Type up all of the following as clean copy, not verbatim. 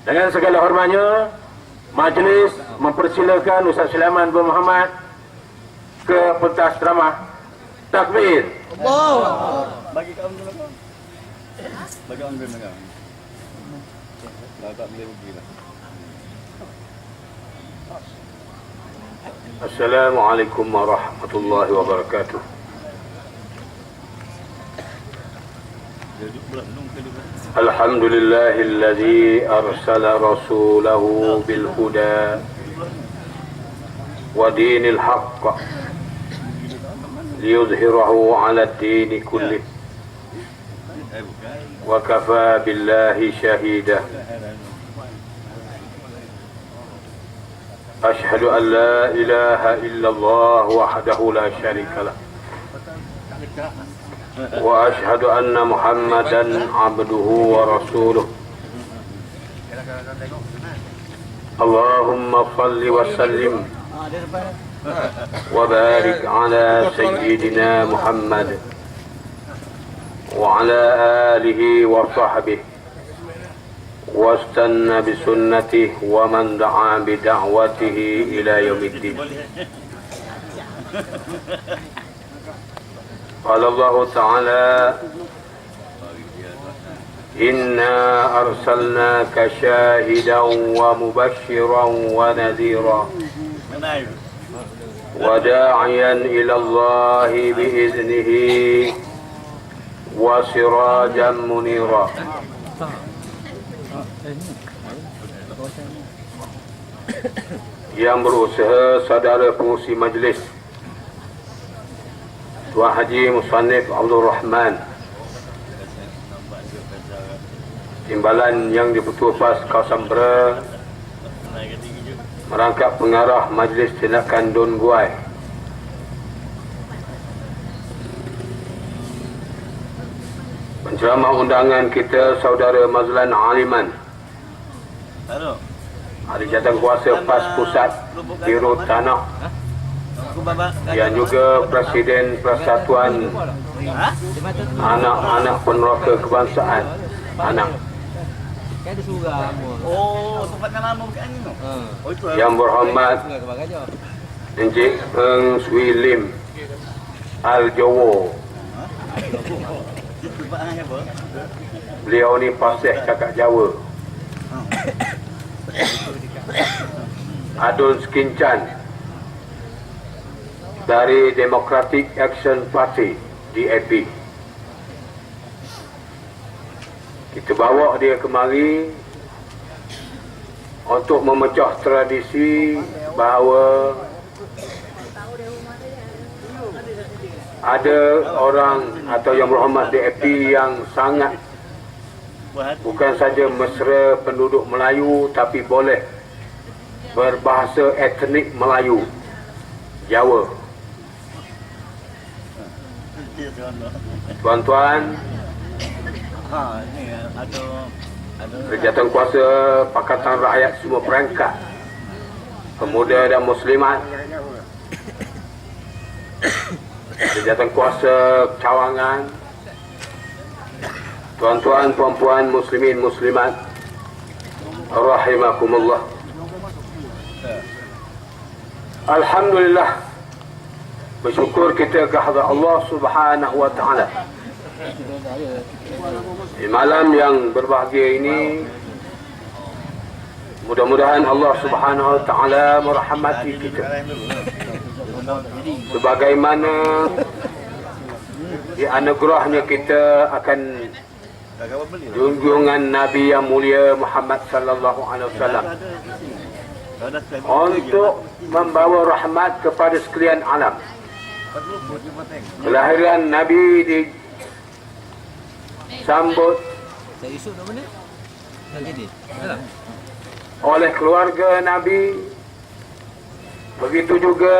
Dengan segala hormatnya, majlis mempersilakan Ustaz Sulaiman bin Muhammad ke pentas drama. Takbir. Allah. Bagi kaum dulu kau. Bagi orang dulu kau. Tak boleh pergi lah. Assalamualaikum warahmatullahi wabarakatuh. Alhamdulillahilladzi arsala rasulahu bil huda wa dinil haqq liyudhhirahu 'ala ad-din kullih wa kafa billahi shahida. Ashhadu an la ilaha illallah wahdahu la syarika lah wa ashhadu anna Muhammadan abduhu wa rasuluh. Allahumma salli wa sallim wa barik ala sayyidina Muhammad wa ala alihi wa sahbihi واستنى بسنته ومن دعا بدعوته إلى يوم الدين. قال الله تعالى إنا أرسلناك شاهدا ومبشرا ونذيرا وداعيا إلى الله بإذنه وسراجا منيرا. Yang berusaha saudara pengurusi majlis Tuan Haji Musannif Abdul Rahman, Timbalan yang di-Betul Pas Kawasan Bera, merangkap pengarah Majlis Tindakan Dun Guai, penceramah undangan kita Saudara Mazlan Aliman, Ahli Jawatan Kuasa PAS Pusat Biro Tanah, yang juga Presiden Persatuan Anak-anak Peneroka Kebangsaan Anak. Oh, tempatnya lama bukan ni. Yang berhormat Encik Eng Swi Lim Al Jowo. Beliau ni fasih cakap Jawa. Adun Skincan dari Democratic Action Party DAP. Kita bawa dia kemari untuk memecah tradisi bahawa ada orang atau yang berhormat DAP yang sangat bukan saja mesra penduduk Melayu, tapi boleh berbahasa etnik Melayu, Jawa. Tuan-tuan, Jawatan Kuasa Pakatan Rakyat semua perangkat, pemuda dan muslimat, Jawatan Kuasa Cawangan, tuan-tuan, puan-puan, muslimin, muslimat, rahimakumullah. Alhamdulillah, bersyukur kita kehadrat Allah Subhanahu wa taala. Di malam yang berbahagia ini, mudah-mudahan Allah Subhanahu wa taala merahmati kita sebagaimana dianugerahnya kita akan junjungan Nabi yang mulia Muhammad sallallahu alaihi wasallam untuk membawa rahmat kepada sekalian alam. Kelahiran Nabi disambut oleh keluarga Nabi, begitu juga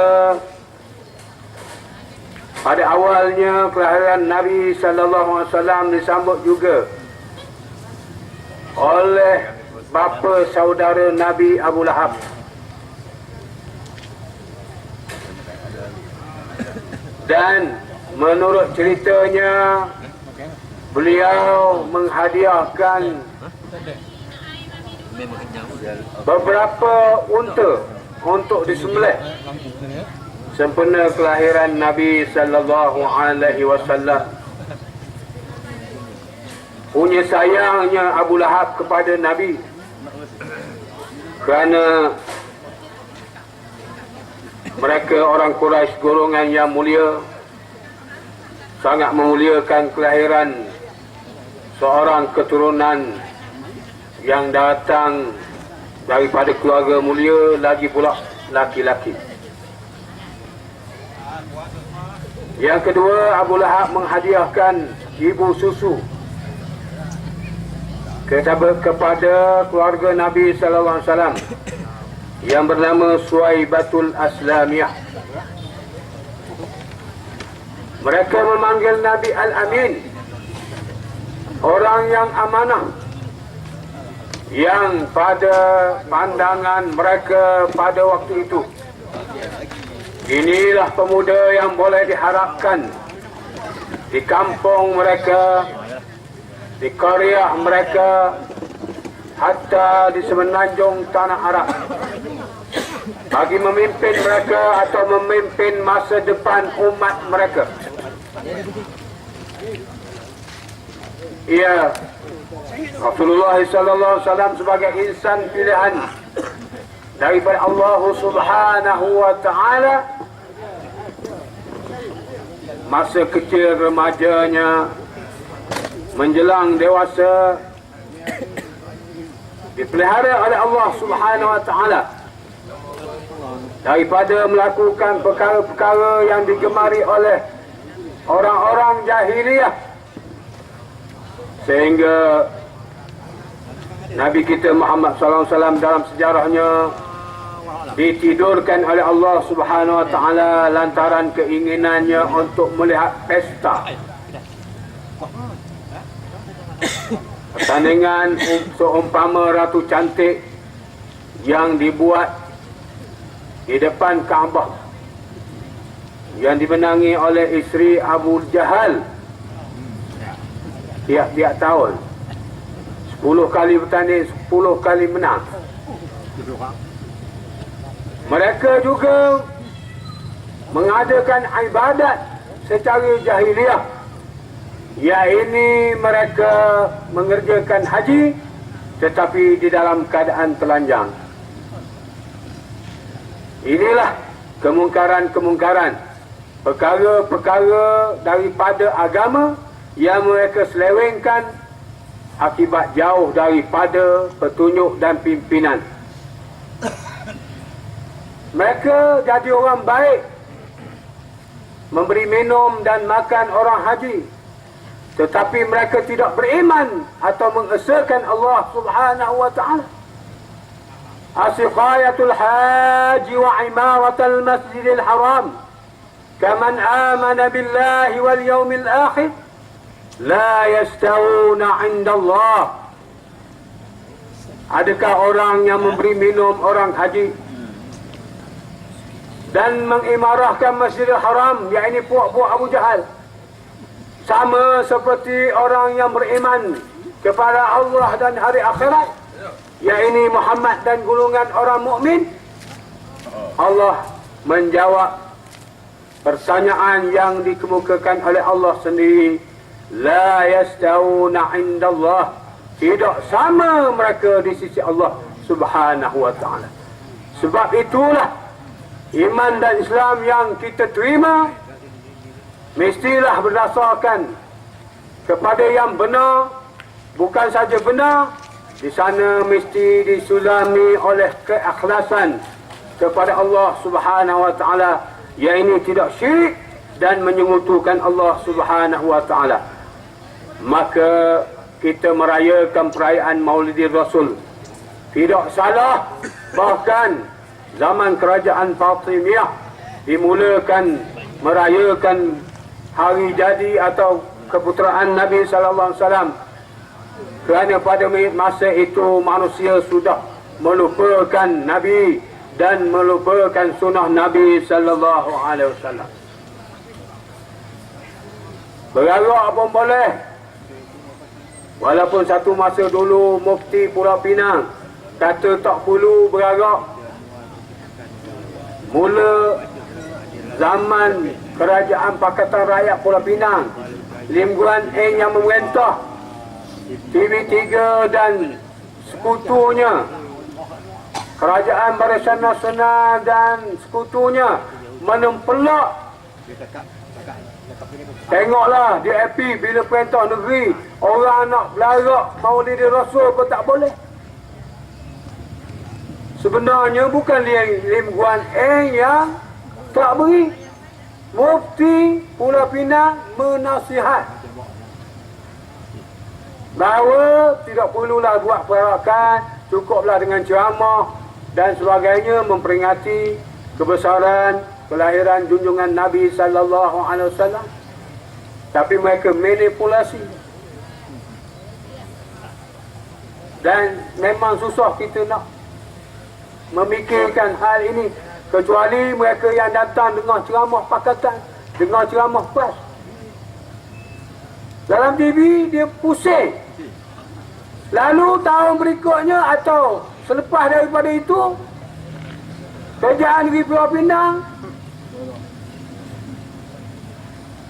pada awalnya kelahiran Nabi sallallahu alaihi wasallam disambut juga oleh bapa saudara Nabi Abu Lahab. Dan menurut ceritanya, beliau menghadiahkan beberapa unta untuk disembelih sempena kelahiran Nabi sallallahu alaihi wasallam. Punya sayangnya Abu Lahab kepada Nabi kerana mereka orang Quraisy golongan yang mulia, sangat memuliakan kelahiran seorang keturunan yang datang daripada keluarga mulia, lagi pula laki-laki. Yang kedua, Abu Lahab menghadiahkan ibu susu kepada keluarga Nabi sallallahu alaihi wasallam yang bernama Suwaibatul Aslamiyah. Mereka memanggil Nabi Al-Amin, orang yang amanah, yang pada pandangan mereka pada waktu itu, inilah pemuda yang boleh diharapkan di kampung mereka, di karya mereka, hatta di semenanjung tanah Arab, bagi memimpin mereka atau memimpin masa depan umat mereka. Ia Rasulullah sallallahu alaihi wasallam sebagai insan pilihan daripada Allah Subhanahu wa taala. Masa kecil remajanya menjelang dewasa dipelihara oleh Allah Subhanahu wa taala daripada melakukan perkara-perkara yang digemari oleh orang-orang jahiliyah, sehingga Nabi kita Muhammad sallallahu alaihi wasallam dalam sejarahnya ditidurkan oleh Allah Subhanahu wa taala lantaran keinginannya untuk melihat pesta pertandingan seumpama Ratu Cantik yang dibuat di depan Kaabah, yang dimenangi oleh isteri Abu Jahal tiap-tiap tahun. 10 kali bertanding, 10 kali menang. Mereka juga mengadakan ibadat secara jahiliah, iaitu mereka mengerjakan haji tetapi di dalam keadaan telanjang. Inilah kemungkaran-kemungkaran, perkara-perkara daripada agama yang mereka selewengkan akibat jauh daripada petunjuk dan pimpinan. Mereka jadi orang baik, memberi minum dan makan orang haji, tetapi mereka tidak beriman atau mengesahkan Allah Subhanahu wa taala. Asiqayatul haji wa imaratul masjidil haram kaman amana billahi wal yawmil akhir la yastawuna 'inda Allah. Adakah orang yang memberi minum orang haji dan mengimarahkan Masjidil Haram, yakni puak-puak Abu Jahal, sama seperti orang yang beriman kepada Allah dan hari akhirat, yakni Muhammad dan golongan orang mukmin? Allah menjawab pertanyaan yang dikemukakan oleh Allah sendiri, la yastawuna 'inda Allah, tidak sama mereka di sisi Allah Subhanahu wa taala. Sebab itulah iman dan Islam yang kita terima mestilah berdasarkan kepada yang benar. Bukan saja benar, di sana mesti disulami oleh keikhlasan kepada Allah Subhanahu wa taala, iaitu tidak syirik dan menyekutukan Allah Subhanahu wa taala. Maka kita merayakan perayaan Maulidir Rasul tidak salah. Bahkan zaman kerajaan Fatimiyah dimulakan merayakan hari jadi atau keputeraan Nabi sallallahu alaihi wasallam, kerana pada masa itu manusia sudah melupakan Nabi dan melupakan sunnah Nabi sallallahu alaihi wasallam. Beragak pun boleh. Walaupun satu masa dulu Mufti Pulau Pinang kata tak perlu berarak. Mula zaman kerajaan Pakatan Rakyat Pulau Pinang, Lim Guan Eng yang memerintah, TV3 dan sekutunya, Kerajaan Barisan Nasional dan sekutunya menempelak. Tengoklah DAP bila perintah negeri, orang nak belarak Maulid Rasul pun tak boleh. Sebenarnya bukan Lim Guan Eng yang tak beri. Mufti Pulau Pinang menasihat bahawa tidak perlulah buat perarakan, cukuplah dengan ceramah dan sebagainya memperingati kebesaran kelahiran junjungan Nabi sallallahu alaihi wasallam. Tapi mereka manipulasi. Dan memang susah kita nak memikirkan hal ini, kecuali mereka yang datang dengar ceramah pakatan, dengar ceramah PAS. Dalam TV dia pusing. Lalu tahun berikutnya atau selepas daripada itu, kerajaan negeri Pulau Pinang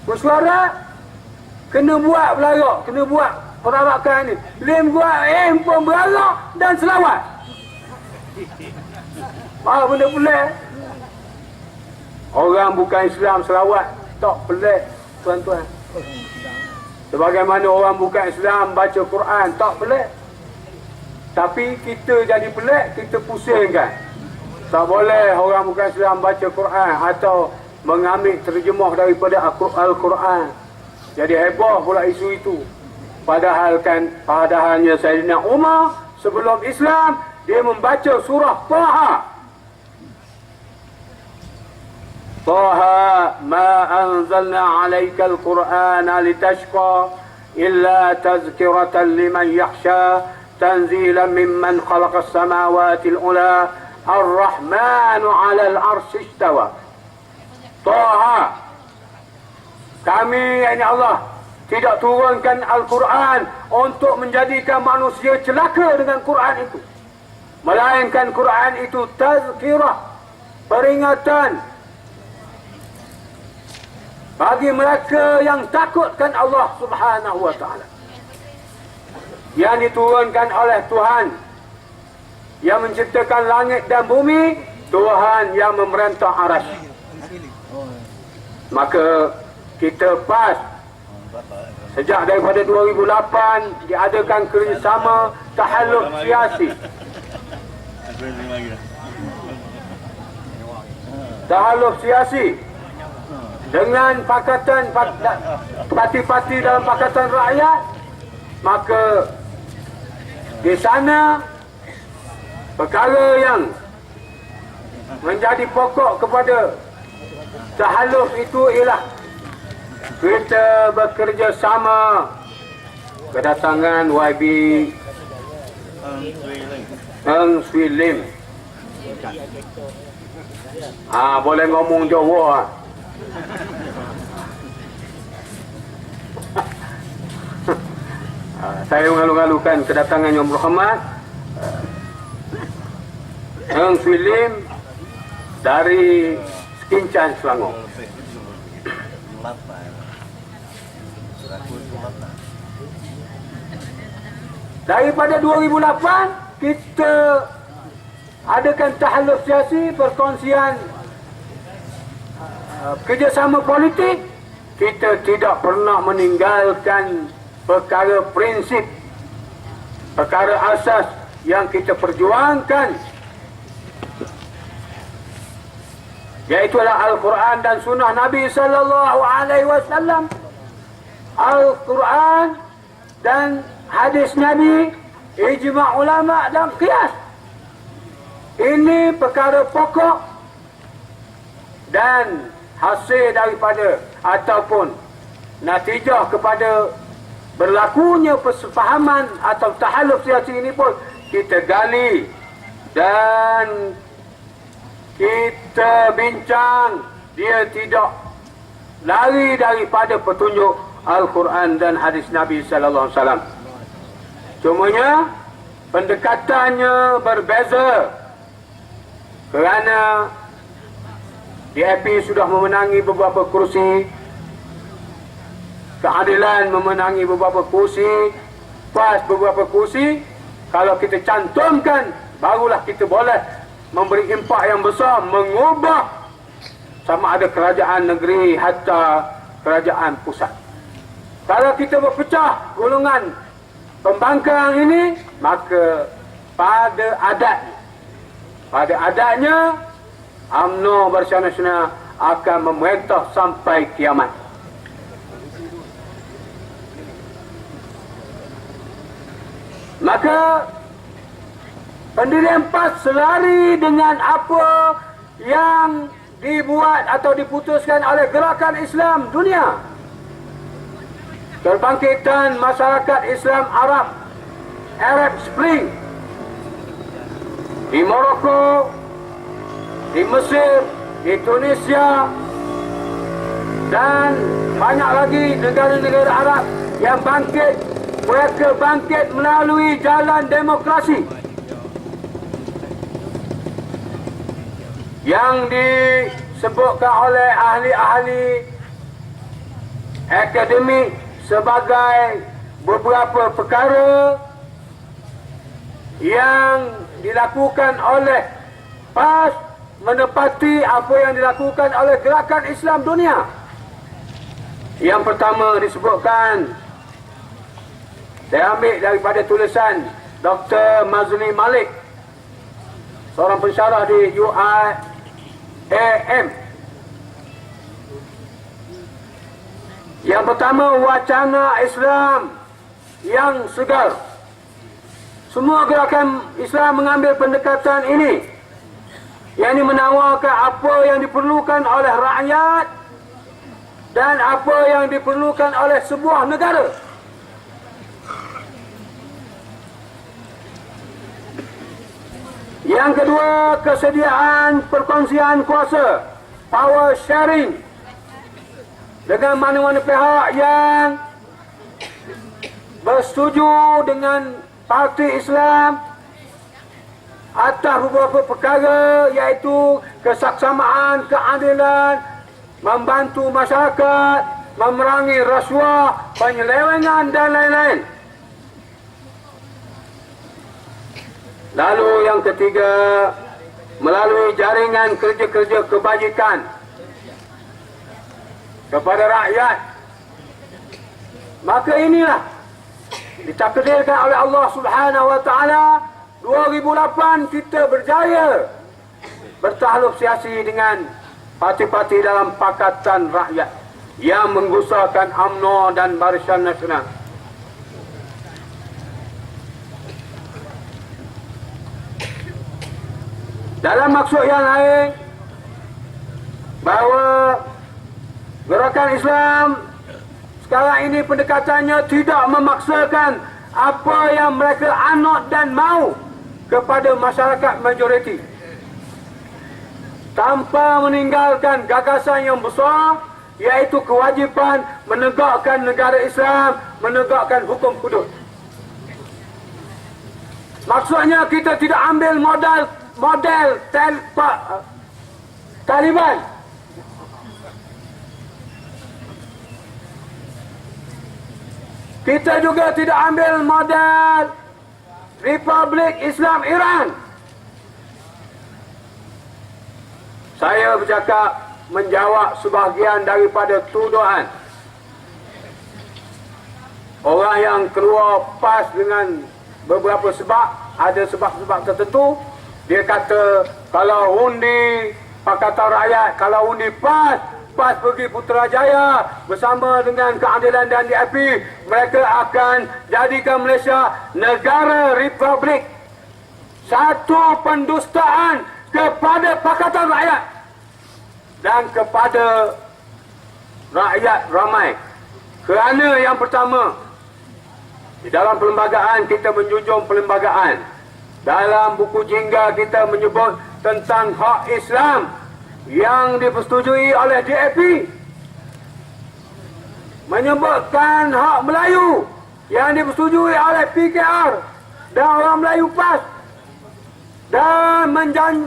bersuara kena buat belarak, kena buat perarakan ni. Lim Guan Eng pun belarak dan selawat. Benda pelik. Orang bukan Islam selawat tak pelik, tuan-tuan. Sebagaimana orang bukan Islam baca Quran tak pelik. Tapi kita jadi pelik, kita pusingkan. Tak boleh orang bukan Islam baca Quran atau mengambil terjemah daripada Al-Quran. Jadi heboh pula isu itu. Padahalnya Sayyidina Umar sebelum Islam dia membaca surah Taha. Taha ma anzalna 'alaikal Qur'ana litashqa illa tazkiratan liman yakhsha tanzilan mimman khalaqas samawati al-ula ar-rahmanu 'alal 'arsy istawa. Taha, kami yakni Allah tidak turunkan Al-Quran untuk menjadikan manusia celaka dengan Quran itu, melainkan Quran itu tazkirah, peringatan bagi mereka yang takutkan Allah Subhanahu wa ta'ala, yang diturunkan oleh Tuhan yang menciptakan langit dan bumi, Tuhan yang memerintah arasy. Maka kita PAS sejak daripada 2008 diadakan kerjasama tahalluf siasi. Tahalluf siasi dengan parti-parti dalam Pakatan Rakyat. Maka di sana perkara yang menjadi pokok kepada tahalluf itu ialah kita bekerja sama kedatangan YB Eng Swee Lim. Boleh ngomong Jawa. Saya mengalu-alukan kedatangan Yang Berhormat Eng Swee Lim dari Skincan, Selangor. Daripada 2008 kita adakan tahalluf siasi, perkongsian kerjasama politik. Kita tidak pernah meninggalkan perkara prinsip, perkara asas yang kita perjuangkan, iaitulah Al-Quran dan Sunnah Nabi sallallahu alaihi wasallam. Al-Quran dan hadis Nabi, ijma' ulama dan qiyas. Ini perkara pokok dan hasil daripada ataupun natijah kepada berlakunya persefahaman atau tahalluf siasi ini pun kita gali dan kita bincang. Dia tidak lari daripada petunjuk Al-Quran dan hadis Nabi sallallahu alaihi wasallam. Cumanya pendekatannya berbeza kerana DAP sudah memenangi beberapa kursi, keadilan memenangi beberapa kursi, PAS beberapa kursi. Kalau kita cantumkan, barulah kita boleh memberi impak yang besar, mengubah sama ada kerajaan negeri hatta kerajaan pusat. Kalau kita berpecah golongan pembangkang ini, maka pada adatnya UMNO Barisan Nasional akan memerintah sampai kiamat. Maka pendirian PAS selari dengan apa yang dibuat atau diputuskan oleh Gerakan Islam Dunia, Kebangkitan Masyarakat Islam Arab Spring, di Morocco, di Mesir, di Tunisia, dan banyak lagi negara-negara Arab yang bangkit. Mereka bangkit melalui jalan demokrasi yang disebutkan oleh ahli-ahli akademik sebagai beberapa perkara yang dilakukan oleh PAS menepati apa yang dilakukan oleh Gerakan Islam Dunia. Yang pertama disebutkan, saya ambil daripada tulisan Dr. Mazli Malik, seorang pensyarah di UIAM. Yang pertama, wacana Islam yang segar. Semua gerakan Islam mengambil pendekatan ini, yang ini menawarkan apa yang diperlukan oleh rakyat dan apa yang diperlukan oleh sebuah negara. Yang kedua, kesediaan perkongsian kuasa, power sharing, dengan mana-mana pihak yang bersetuju dengan parti Islam atas beberapa perkara, iaitu kesaksamaan, keadilan, membantu masyarakat, memerangi rasuah, penyelewengan dan lain-lain. Lalu yang ketiga, melalui jaringan kerja-kerja kebajikan kepada rakyat. Maka inilah ditakdirkan oleh Allah Subhanahu wa taala, 2008 kita berjaya bertahluk siasi dengan parti-parti dalam Pakatan Rakyat yang menggusarkan UMNO dan Barisan Nasional. Dalam maksud yang lain, bahawa Gerakan Islam sekarang ini pendekatannya tidak memaksakan apa yang mereka anut dan mahu kepada masyarakat majoriti, tanpa meninggalkan gagasan yang besar, iaitu kewajipan menegakkan negara Islam, menegakkan hukum hudud. Maksudnya kita tidak ambil model Taliban. Kita juga tidak ambil model Republik Islam Iran. Saya bercakap menjawab sebahagian daripada tuduhan orang yang keluar PAS dengan beberapa sebab. Ada sebab-sebab tertentu. Dia kata kalau undi Pakatan Rakyat, kalau undi PAS pergi Putrajaya bersama dengan Keadilan dan DAP, mereka akan jadikan Malaysia negara republik. Satu pendustaan kepada Pakatan Rakyat dan kepada rakyat ramai. Kerana yang pertama, di dalam perlembagaan kita menjunjung perlembagaan. Dalam buku Jingga kita menyebut tentang hak Islam yang dipersetujui oleh DAP. Menyebutkan hak Melayu yang dipersetujui oleh PKR dan orang Melayu PAS dan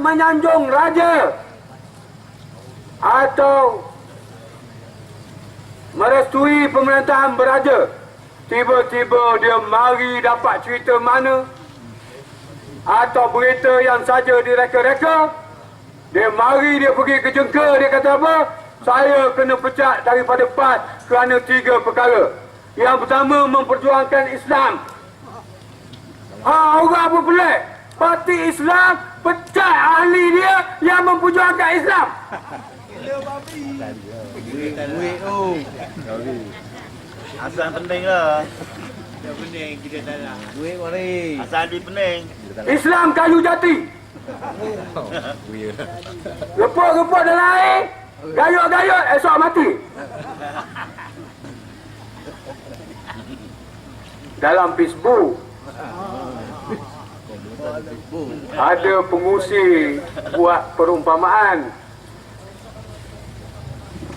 menyanjung raja atau merestui pemerintahan beraja, tiba-tiba dia mari dapat cerita mana atau berita yang saja direka-reka, dia mari dia pergi ke jengka, dia kata apa? Saya kena pecat daripada PAS kerana 3 perkara. Yang pertama, memperjuangkan Islam. Orang apa pelik? Parti Islam pecat ahli dia yang memperjuangkan Islam. Duit tu. Asal penting lah. Yang penting kita tak nak. Duit mari. Asal duit penting. Islam kayu jati. Repot-repot dalam air, gayut-gayut, esok mati. Dalam Facebook ada pengusi buat perumpamaan.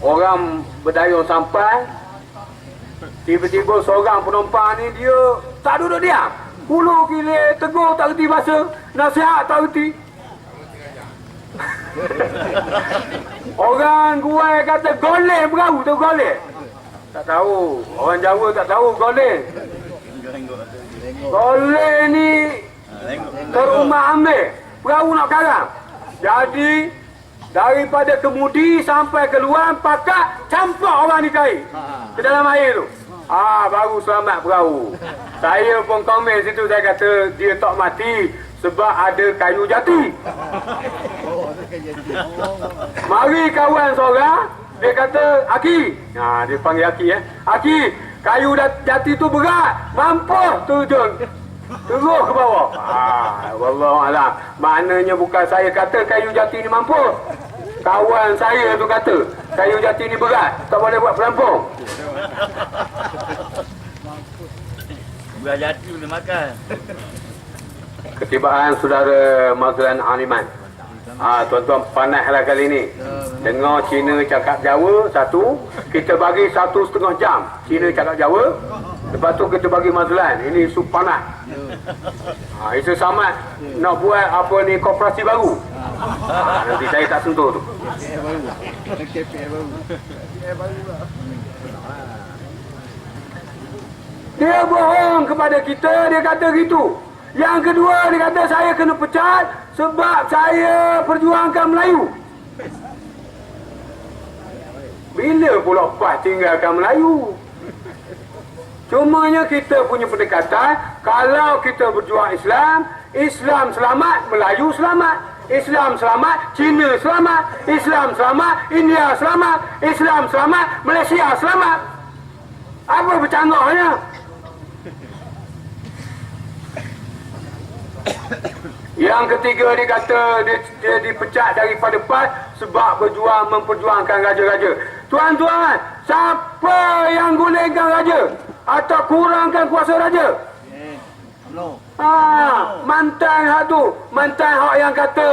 Orang berdayung sampai, tiba-tiba seorang penumpang ni dia tak duduk diam. Hulu kilir, tegur tak reti bahasa, nasihat tak reti. Orang Kuai kata golek perahu tu, golek. Tak tahu, orang Jawa tak tahu golek. Golek ni terumah ambil, perahu nak karang. Jadi daripada kemudi sampai keluar, pakak campak orang ni kain ke dalam air tu. Baru selamat perahu. Saya pun komen situ, saya kata dia tak mati sebab ada kayu jati. Mari kawan seorang, dia kata, Aki. Dia panggil Aki. Aki, kayu jati tu berat, mampus turun. Terus ke bawah. Wallahualam. Maknanya bukan saya kata kayu jati ni mampus. Kawan saya tu kata kayu jati ni berat, tak boleh buat pelampung. Berat jati boleh makan. Ketibaan saudara Mazlan Aliman. Tuan-tuan panaslah kali ni. Dengar Cina cakap Jawa satu, kita bagi 1,5 jam Cina cakap Jawa. Lepas tu kita bagi Mazlan. Ini isu panas. Isu Samad nak buat apa ni, koperasi baru. Nanti saya tak sentuh tu. Dia bohong kepada kita, dia kata gitu. Yang kedua, dia kata saya kena pecat sebab saya perjuangkan Melayu. Bila pula PAS tinggalkan Melayu? Cumanya kita punya pendekatan, kalau kita berjuang Islam, Islam selamat, Melayu selamat. Islam selamat, Cina selamat. Islam selamat, India selamat. Islam selamat, Malaysia selamat. Apa bercanggahnya? Yang ketiga, dia kata dia dipecat daripada PAS sebab memperjuangkan raja-raja. Tuan-tuan, siapa yang gulingkan raja atau kurangkan kuasa raja? Mantan hak tu, mantan hak yang kata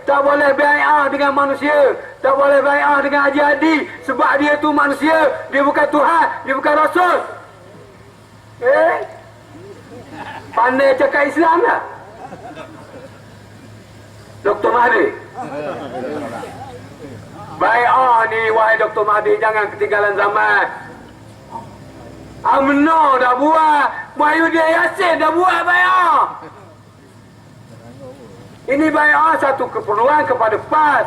tak boleh bai'ah dengan manusia, tak boleh bai'ah dengan Haji Hadi sebab dia tu manusia, dia bukan Tuhan, dia bukan Rasul. Pandai cakap Islam tak? Dr. Mahdi. Bai'ah ni, wahai Dr. Mahdi, jangan ketinggalan zaman. UMNO dah buat, Muhyiddin Yassin dah buat bai'ah. Ini bai'ah satu keperluan kepada PAS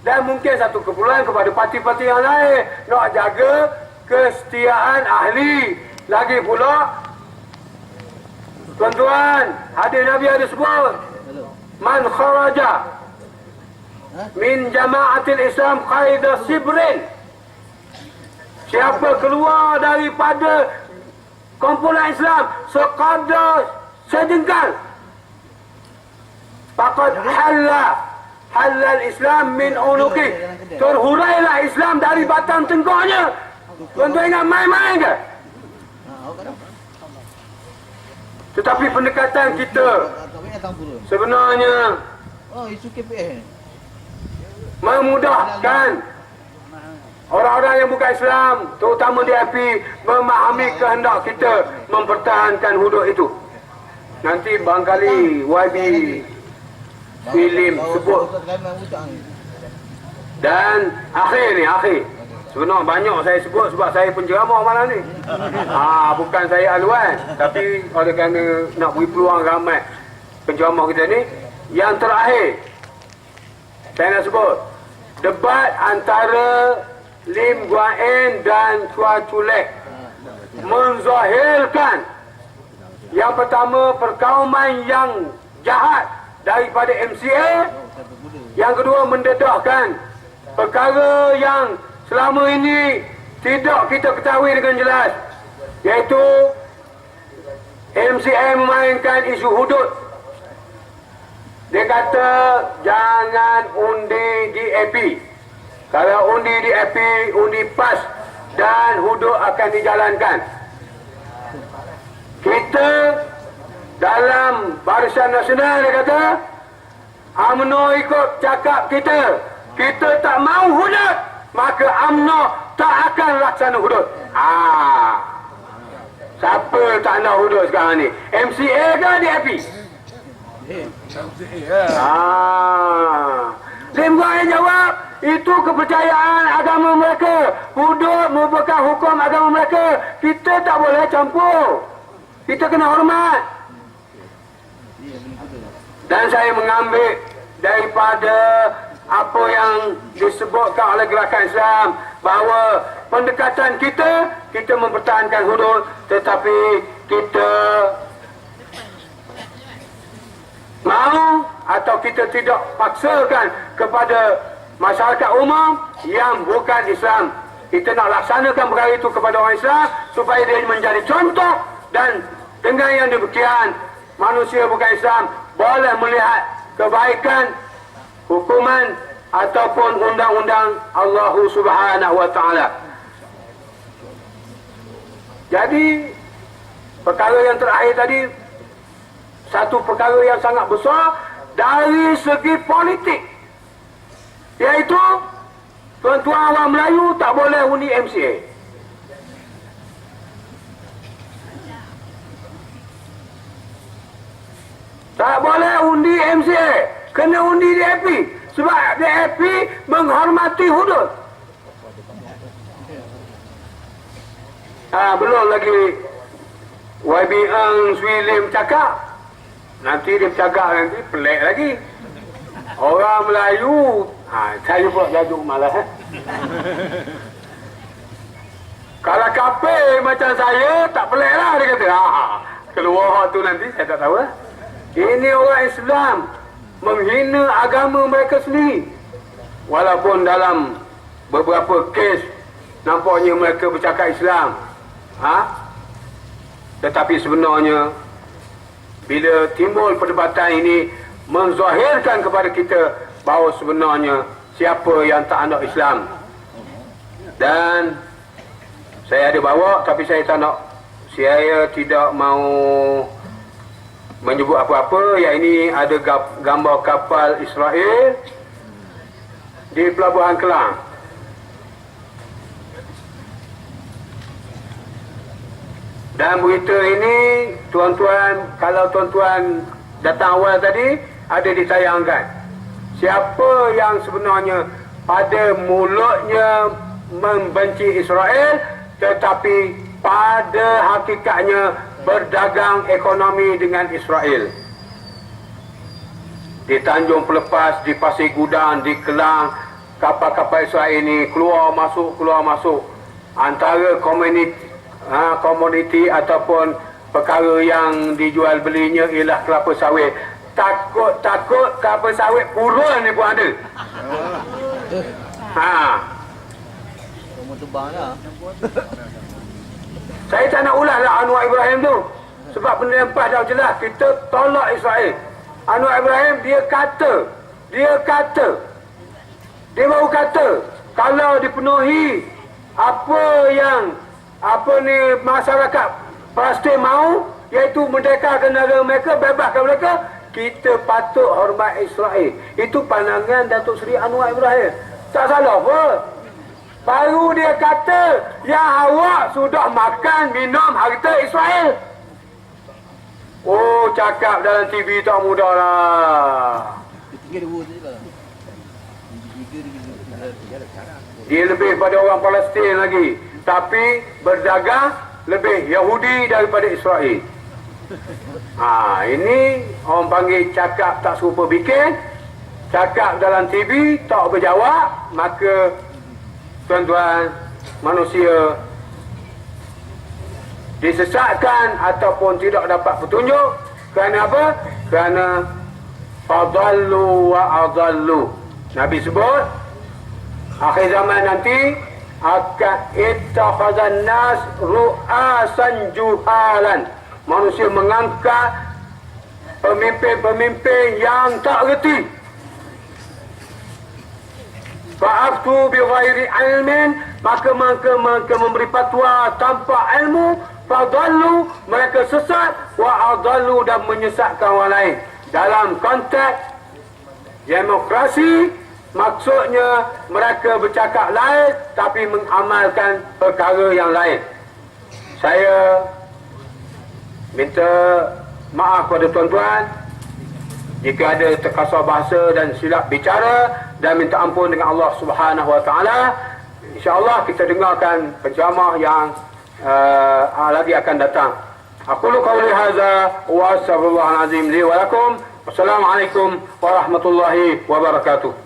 dan mungkin satu keperluan kepada parti-parti yang lain, nak jaga kesetiaan ahli. Lagi pula, tuan-tuan, hadis Nabi ada sebut, man kharaja min jama'atil Islam qaida sibrin, siapa keluar daripada kumpulan Islam sekadar sejengkal, faqad halal Islam min unuqi, terhurailah Islam dari batang tengkoknya. Tuan-tuan ingat main-main ke? Tetapi pendekatan kita sebenarnya isu KPS memudahkan orang-orang yang bukan Islam, terutama DAP, memahami kehendak kita mempertahankan hudud itu. nanti barangkali YB Filim sebut. Dan akhir. Sebenarnya banyak saya sebut sebab saya penceramah malam ni. Bukan saya aluan, tapi oleh kerana nak beri peluang ramai penceramah kita ni. Yang terakhir, saya nak sebut debat antara Lim Guan Eng dan Chua Chu Lek menzahirkan yang pertama perkauman yang jahat daripada MCA, yang kedua mendedahkan perkara yang selama ini tidak kita ketahui dengan jelas, iaitu MCA memainkan isu hudud. Dia kata jangan undi di AP. Kalau undi di AP, undi PAS dan hudud akan dijalankan. Kita dalam Barisan Nasional, dia kata, UMNO ikut cakap kita tak mau hudud, maka UMNO tak akan laksana hudud. Siapa tak nak hudud sekarang ni? MCA ke DAP? Lim Guan Eng jawab, itu kepercayaan agama mereka. Hudud merupakan hukum agama mereka. Kita tak boleh campur. Kita kena hormat. Dan saya mengambil daripada apa yang disebutkan oleh Gerakan Islam, bahawa pendekatan kita mempertahankan hudud, tetapi kita mau atau kita tidak paksakan kepada masyarakat umum yang bukan Islam. Kita nak laksanakan perkara itu kepada orang Islam supaya dia menjadi contoh, dan dengan yang demikian manusia bukan Islam boleh melihat kebaikan hukuman ataupun undang-undang Allah Subhanahu wa taala. Jadi perkara yang terakhir tadi, satu perkara yang sangat besar dari segi politik, iaitu tuan-tuan orang Melayu tak boleh undi MCA. Tak boleh undi MCA, kena undi DAP, sebab DAP menghormati hudud. Belum lagi YB Eng Swee Lim cakap. Nanti dia bercakap nanti pelik lagi. Orang Melayu, saya pula gaduh malah. Kalau kafir macam saya, tak pelik lah, dia kata. Keluar tu nanti, saya tak tahu lah. Ini orang Islam menghina agama mereka sendiri. Walaupun dalam beberapa kes nampaknya mereka bercakap Islam. Tetapi sebenarnya bila timbul perdebatan ini menzahirkan kepada kita bahawa sebenarnya siapa yang tak nak Islam. Dan saya ada bawa, tapi saya tak nak, saya tidak mau menyebut apa-apa. Yang ini ada gambar kapal Israel di Pelabuhan Kelang. Dan berita ini, tuan-tuan, kalau tuan-tuan datang awal tadi, ada ditayangkan. Siapa yang sebenarnya pada mulutnya membenci Israel, tetapi pada hakikatnya berdagang ekonomi dengan Israel. Di Tanjung Pelepas, di Pasir Gudang, di Kelang, kapal-kapal Israel ini keluar masuk. Antara komoditi ataupun perkara yang dijual belinya ialah kelapa sawit. Takut kelapa sawit purun ni pun ada. Saya tak nak ulas lah Anwar Ibrahim tu, sebab benda yang pas dah jelas, kita tolak Israel. Anwar Ibrahim dia baru kata kalau dipenuhi apa ni masyarakat Palestin mahu, iaitu merdekakan negara mereka, bebaskan mereka, kita patut hormat Israel. Itu pandangan Datuk Seri Anwar Ibrahim. Tak salah apa. Baru dia kata yang awak sudah makan minum harta Israel. Oh, cakap dalam TV tak mudah lah. Dia lebih pada orang Palestin lagi. Tapi berdagang lebih Yahudi daripada Israel. Ini orang panggil cakap tak serupa bikin. Cakap dalam TV tak berjawab. Maka tuan-tuan, manusia disesatkan ataupun tidak dapat petunjuk. Kerana apa? Kerana fadallu wa adallu. Nabi sebut akhir zaman nanti akan ittakhadhan nas ru'asan juhalan. Manusia mengangkat pemimpin-pemimpin yang tak reti. Fa'aftu bi ghairi ilmin, maka memberi fatwa tanpa ilmu. Fadallu, mereka sesat. Wa adallu, dan menyesatkan orang lain. Dalam konteks demokrasi, maksudnya mereka bercakap lain tapi mengamalkan perkara yang lain. Saya minta maaf kepada tuan-tuan jika ada terkasar bahasa dan silap bicara, dan minta ampun dengan Allah Subhanahu Wa Taala. InsyaAllah kita dengarkan penceramah yang lagi akan datang. Aqulu qawli hadza wa astaghfirullahal azim li wa lakum. Wassalamualaikum warahmatullahi wabarakatuh.